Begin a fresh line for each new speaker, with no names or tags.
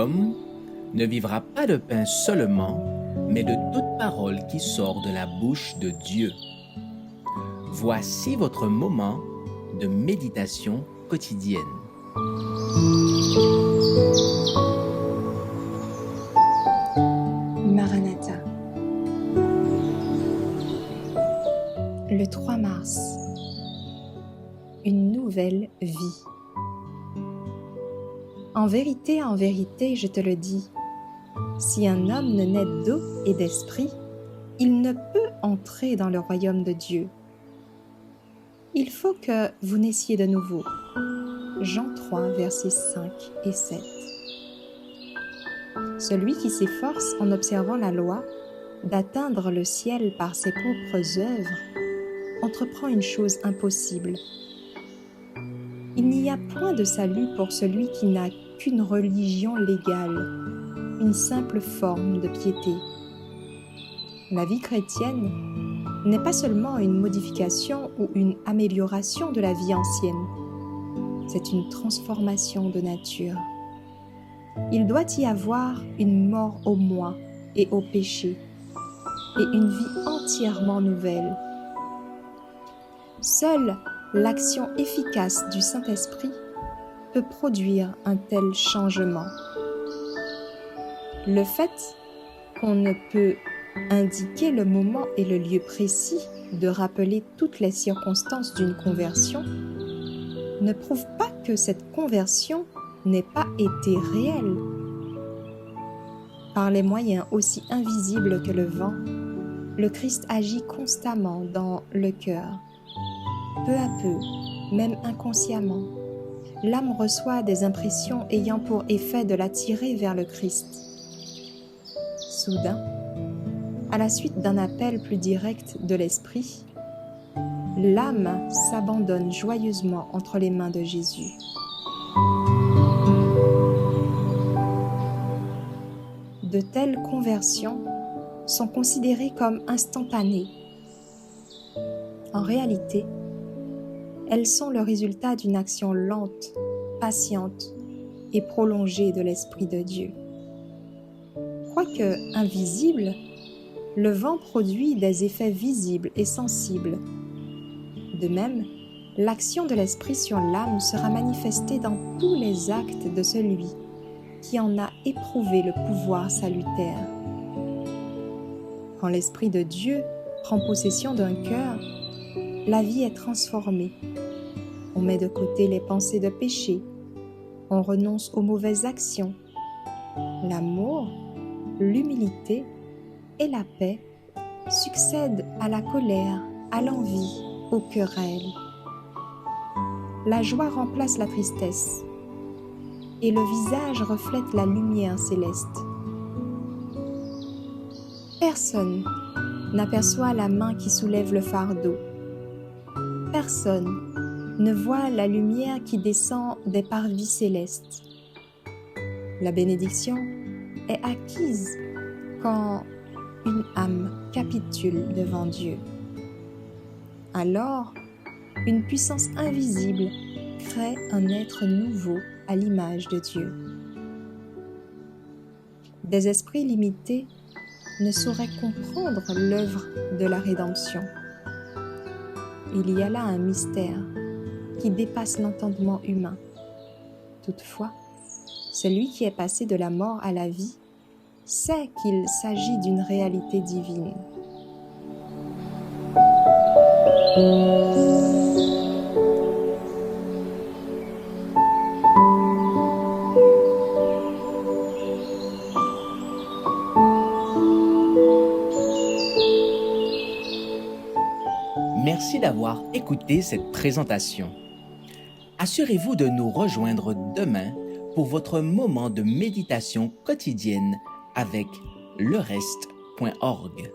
L'homme ne vivra pas de pain seulement, mais de toute parole qui sort de la bouche de Dieu. Voici votre moment de méditation quotidienne.
Maranatha. Le 3 mars. Une nouvelle vie. En vérité, je te le dis, si un homme ne naît d'eau et d'esprit, il ne peut entrer dans le royaume de Dieu. Il faut que vous naissiez de nouveau. Jean 3, versets 5 et 7. Celui qui s'efforce en observant la loi d'atteindre le ciel par ses propres œuvres entreprend une chose impossible. Il n'y a point de salut pour celui qui n'a qu'une religion légale, une simple forme de piété. La vie chrétienne n'est pas seulement une modification ou une amélioration de la vie ancienne, c'est une transformation de nature. Il doit y avoir une mort au moi et au péché, et une vie entièrement nouvelle. Seule l'action efficace du Saint-Esprit peut produire un tel changement. Le fait qu'on ne peut indiquer le moment et le lieu précis de rappeler toutes les circonstances d'une conversion ne prouve pas que cette conversion n'ait pas été réelle. Par les moyens aussi invisibles que le vent, le Christ agit constamment dans le cœur. Peu à peu, même inconsciemment, l'âme reçoit des impressions ayant pour effet de l'attirer vers le Christ. Soudain, à la suite d'un appel plus direct de l'esprit, l'âme s'abandonne joyeusement entre les mains de Jésus. De telles conversions sont considérées comme instantanées. En réalité, elles sont le résultat d'une action lente, patiente et prolongée de l'Esprit de Dieu. Quoique invisible, le vent produit des effets visibles et sensibles. De même, l'action de l'Esprit sur l'âme sera manifestée dans tous les actes de celui qui en a éprouvé le pouvoir salutaire. Quand l'Esprit de Dieu prend possession d'un cœur, la vie est transformée. On met de côté les pensées de péché, on renonce aux mauvaises actions. L'amour, l'humilité et la paix succèdent à la colère, à l'envie, aux querelles. La joie remplace la tristesse et le visage reflète la lumière céleste. Personne n'aperçoit la main qui soulève le fardeau. Personne ne voit la lumière qui descend des parvis célestes. La bénédiction est acquise quand une âme capitule devant Dieu. Alors, une puissance invisible crée un être nouveau à l'image de Dieu. Des esprits limités ne sauraient comprendre l'œuvre de la rédemption. Il y a là un mystère qui dépasse l'entendement humain. Toutefois, celui qui est passé de la mort à la vie sait qu'il s'agit d'une réalité divine.
Merci d'avoir écouté cette présentation. Assurez-vous de nous rejoindre demain pour votre moment de méditation quotidienne avec lereste.org.